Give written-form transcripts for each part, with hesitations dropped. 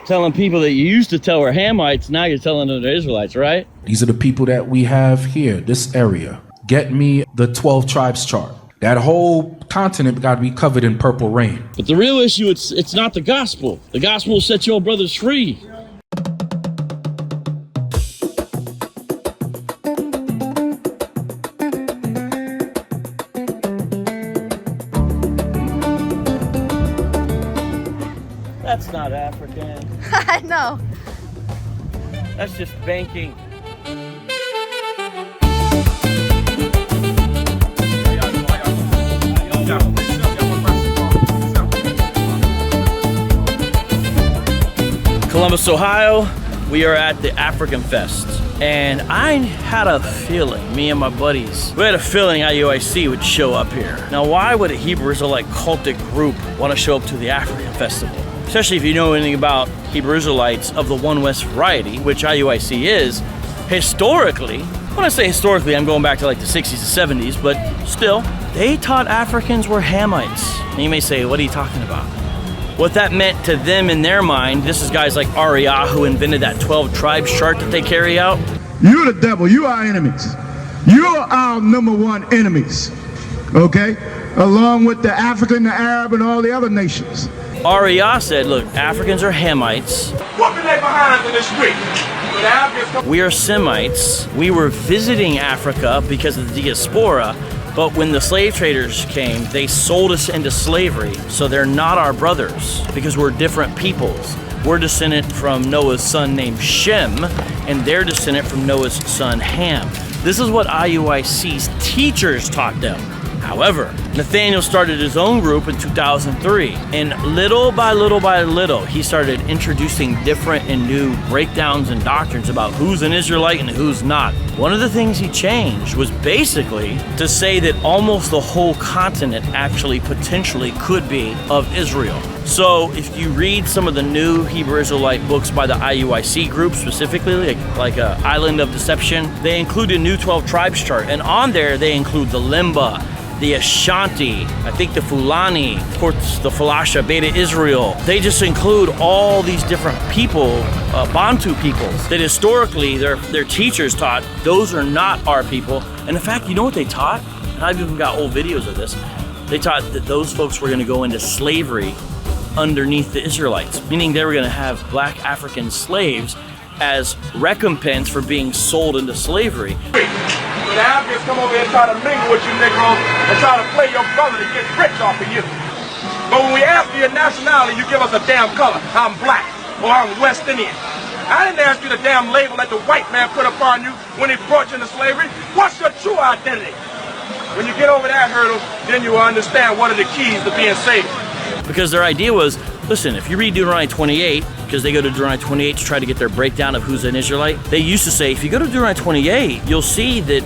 telling people that you used to tell were Hamites, now you're telling them they're Israelites, right? These are the people that we have here, this area. Get me the 12 tribes chart. That whole continent got to be covered in purple rain. But the real issue, it's not the gospel. The gospel will set your brothers free. That's not African. I know. That's just banking. Columbus, Ohio, we are at the African Fest. And I had a feeling, me and my buddies, we had a feeling IUIC would show up here. Now, why would a Hebrew Israelite cultic group want to show up to the African Festival? Especially if you know anything about Hebrew Israelites of the One West variety, which IUIC is, historically, when I say historically, I'm going back to like the 60s and 70s, but still, they taught Africans were Hamites. And you may say, what are you talking about? What that meant to them in their mind, this is guys like Ariah who invented that 12 tribes chart that they carry out. You're the devil, you are enemies. You're our #1 enemies, okay? Along with the African, the Arab, and all the other nations. Ariah said, look, Africans are Hamites. Whooping their behinds in the street. We are Semites. We were visiting Africa because of the diaspora, but when the slave traders came, they sold us into slavery, so they're not our brothers because we're different peoples. We're descendant from Noah's son named Shem, and they're descendant from Noah's son Ham. This is what IUIC's teachers taught them. However, Nathaniel started his own group in 2003, and little by little by little, he started introducing different and new breakdowns and doctrines about who's an Israelite and who's not. One of the things he changed was basically to say that almost the whole continent actually potentially could be of Israel. So if you read some of the new Hebrew Israelite books by the IUIC group, specifically like Island of Deception, they include a new 12 tribes chart, and on there they include the Limba, the Ashanti, I think the Fulani, of course the Falasha, Beta Israel. They just include all these different people, Bantu peoples, that historically their teachers taught those are not our people. And in fact, you know what they taught? And I've even got old videos of this. They taught that those folks were gonna go into slavery underneath the Israelites, meaning they were gonna have black African slaves as recompense for being sold into slavery. The Africans come over here and try to mingle with you Negroes and try to play your brother to get rich off of you. But when we ask for your nationality, you give us a damn color. I'm black or I'm West Indian. I didn't ask you the damn label that the white man put upon you when he brought you into slavery. What's your true identity? When you get over that hurdle, then you will understand what are the keys to being saved. Because their idea was, listen, if you read Deuteronomy 28, because they go to Deuteronomy 28 to try to get their breakdown of who's an Israelite, they used to say, if you go to Deuteronomy 28, you'll see that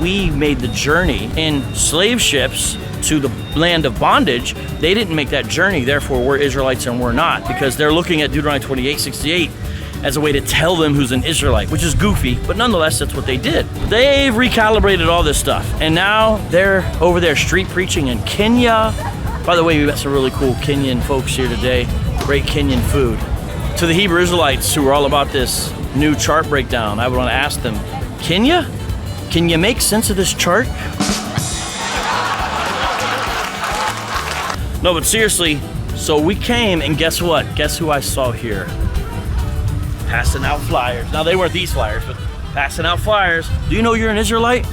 we made the journey in slave ships to the land of bondage. They didn't make that journey, therefore we're Israelites and we're not, because they're looking at Deuteronomy 28:68 as a way to tell them who's an Israelite, which is goofy, but nonetheless, that's what they did. They've recalibrated all this stuff, and now they're over there street preaching in Kenya. By the way, we met some really cool Kenyan folks here today. Great Kenyan food. To the Hebrew Israelites who are all about this new chart breakdown, I would want to ask them, Kenya? Can you make sense of this chart? No, but seriously, so we came and guess what? Guess who I saw here? Passing out flyers. Now they weren't these flyers, but passing out flyers. Do you know you're an Israelite?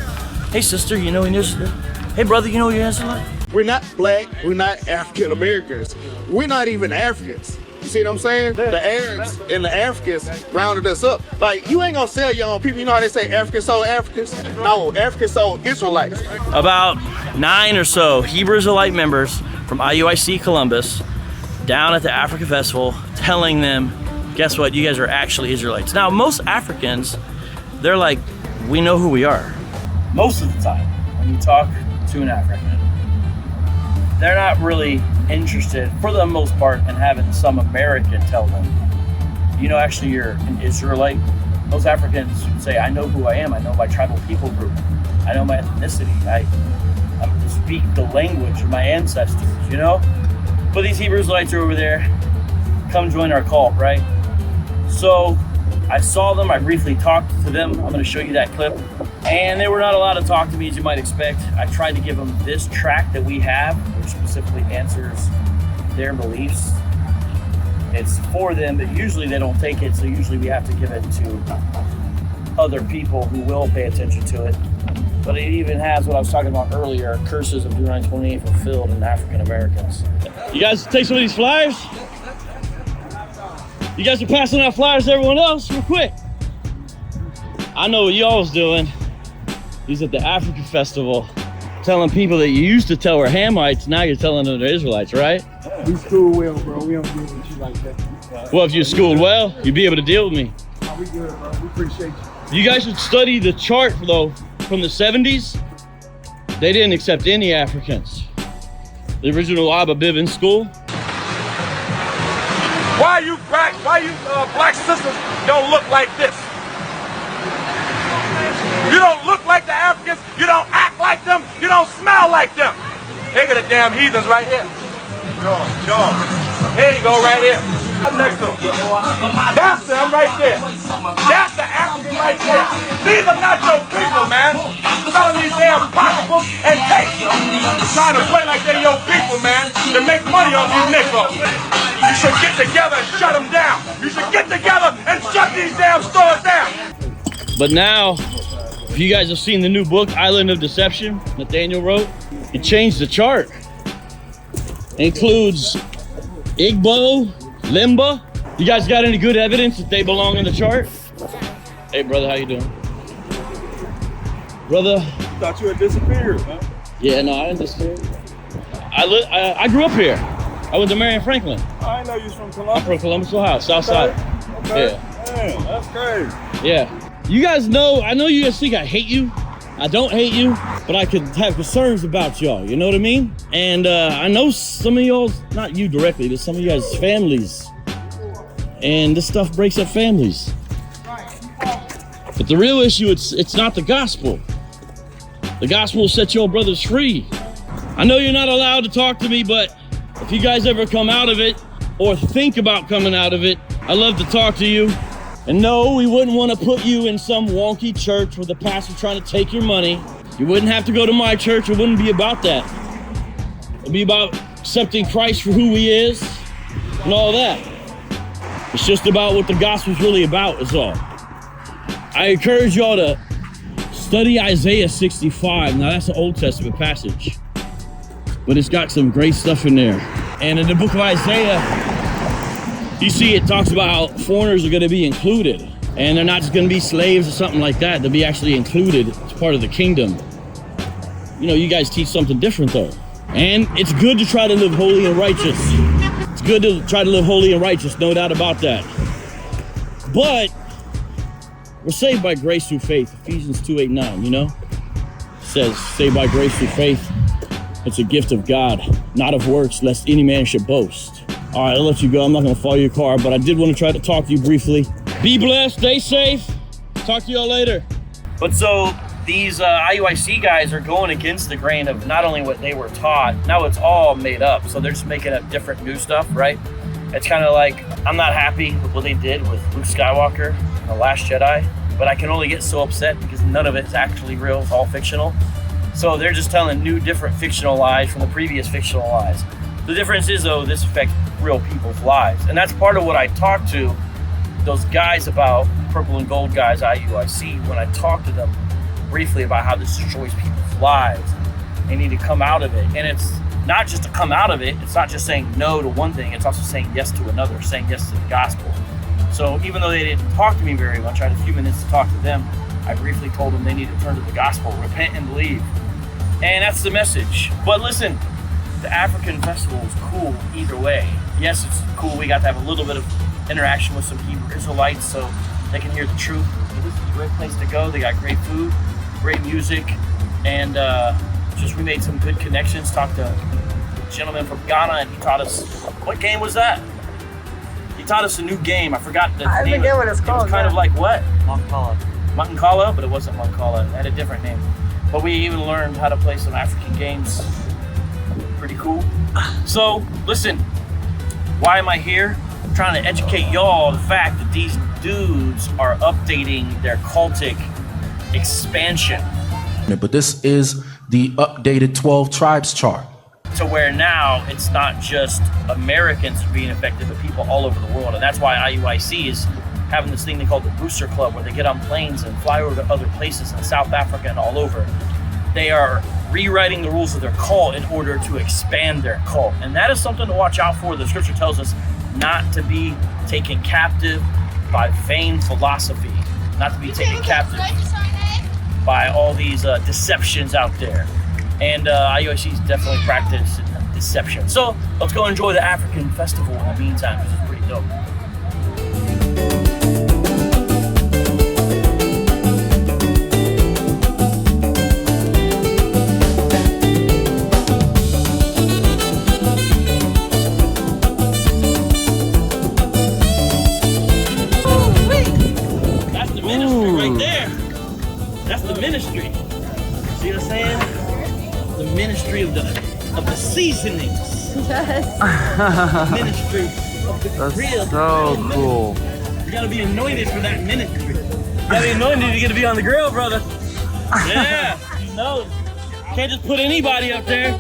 Hey sister, you know you're an Israelite? Hey brother, you know you're an Israelite? We're not black, we're not African Americans. We're not even Africans. You see what I'm saying? The Arabs and the Africans rounded us up. Like, you ain't gonna sell your own people. You know how they say Africans sold Africans? No, Africans sold Israelites. About 9 or so Hebrew Israelite members from IUIC Columbus down at the African Festival telling them, guess what, you guys are actually Israelites. Now, most Africans, they're like, we know who we are. Most of the time, when you talk to an African, they're not really interested, for the most part, in having some American tell them, you know, actually you're an Israelite. Most Africans say, I know who I am. I know my tribal people group. I know my ethnicity. I speak the language of my ancestors, you know? But these Hebrew Israelites are over there, come join our cult, right? So I saw them, I briefly talked to them. I'm gonna show you that clip. And they were not allowed to talk to me as you might expect. I tried to give them this track that we have, which specifically answers their beliefs. It's for them, but usually they don't take it, so usually we have to give it to other people who will pay attention to it. But it even has what I was talking about earlier, curses of Deuteronomy 28 fulfilled in African Americans. You guys take some of these flyers? You guys are passing out flyers to everyone else real quick. I know what y'all's doing. He's at the African Festival, telling people that you used to tell were Hamites, now you're telling them they're Israelites, right? We school well, bro. We don't deal with you like that. Well, if you schooled well, you'd be able to deal with me. Oh, we good, bro. We appreciate you. You guys should study the chart, though, from the 70s. They didn't accept any Africans. The original Abba Bivens school. Why you black sisters don't look like this? You don't look like the Africans, you don't act like them, you don't smell like them. Look at the damn heathens right here. Sure. Here you go, right here. Up next to them. That's them right there. That's the African right there. These are not your people, man. Selling these damn pocketbooks and tapes. Trying to play like they're your people, man, to make money on these Negroes. You should get together and shut them down. You should get together and shut these damn stores down. But now, if you guys have seen the new book, Island of Deception, Nathaniel wrote, it changed the chart. It includes Igbo, Limba. You guys got any good evidence that they belong in the chart? Hey, brother, how you doing? Brother? Thought you had disappeared, huh? Yeah, no, I didn't disappear. I grew up here. I went to Marion Franklin. I didn't know you was from Columbus. I'm from Columbus, Ohio, South Side. Okay. Yeah. Damn, that's crazy. Yeah. You guys know, I know you guys think I hate you. I don't hate you, but I could have concerns about y'all, you know what I mean? And I know some of y'all, not you directly, but some of you guys' families. And this stuff breaks up families. But the real issue, it's not the gospel. The gospel will set your brothers free. I know you're not allowed to talk to me, but if you guys ever come out of it or think about coming out of it, I'd love to talk to you. And no, we wouldn't want to put you in some wonky church with the pastor trying to take your money. You wouldn't have to go to my church. It wouldn't be about that. It'd be about accepting Christ for who he is and all that. It's just about what the gospel's really about is all. I encourage y'all to study Isaiah 65. Now that's an Old Testament passage, but it's got some great stuff in there. And in the book of Isaiah, you see it talks about how foreigners are going to be included, and they're not just going to be slaves or something like that. They'll be actually included as part of the kingdom. You know, you guys teach something different though. And it's good to try to live holy and righteous. It's good to try to live holy and righteous, no doubt about that. But we're saved by grace through faith. Ephesians 2:8-9, you know? It says, saved by grace through faith. It's a gift of God, not of works, lest any man should boast. All right, I'll let you go. I'm not going to follow your car, but I did want to try to talk to you briefly. Be blessed, stay safe. Talk to y'all later. But so these IUIC guys are going against the grain of not only what they were taught, now it's all made up. So they're just making up different new stuff, right? It's kind of like, I'm not happy with what they did with Luke Skywalker and The Last Jedi, but I can only get so upset because none of it's actually real, it's all fictional. So they're just telling new, different fictional lies from the previous fictional lies. The difference is, though, this affects real people's lives. And that's part of what I talk to those guys about, purple and gold guys, IUIC, when I talk to them briefly about how this destroys people's lives. They need to come out of it. And it's not just to come out of it. It's not just saying no to one thing. It's also saying yes to another, saying yes to the gospel. So even though they didn't talk to me very much, I had a few minutes to talk to them. I briefly told them they need to turn to the gospel, repent and believe. And that's the message. But listen, the African Festival is cool either way. Yes, it's cool. We got to have a little bit of interaction with some Hebrew Israelites so they can hear the truth. But this is a great place to go. They got great food, great music, and just we made some good connections. Talked to a gentleman from Ghana, and he taught us, what game was that? He taught us a new game. I forgot the name. I forget what it's called. It was kind of like what? Mancala. Mancala, but it wasn't Mancala. It had a different name. But we even learned how to play some African games. Pretty cool. So, listen, why am I here? trying to educate y'all the fact that these dudes are updating their cultic expansion. But this is the updated 12 tribes chart. To where now it's not just Americans being affected, but people all over the world. And that's why IUIC is having this thing they call the Booster Club, where they get on planes and fly over to other places in South Africa and all over. They are rewriting the rules of their cult in order to expand their cult. And that is something to watch out for. The scripture tells us not to be taken captive by vain philosophy, not to be taken captive by all these deceptions out there. And IUIC's definitely practiced deception. So let's go enjoy the African Festival in the meantime, which is pretty dope. That's the ministry right there. That's the ministry. See what I'm saying? The ministry of the seasonings. Yes. Ministry of the That's real. so cool. You gotta be anointed for that ministry. You gotta be anointed to get to be on the grill, brother. Yeah. No. Can't just put anybody up there.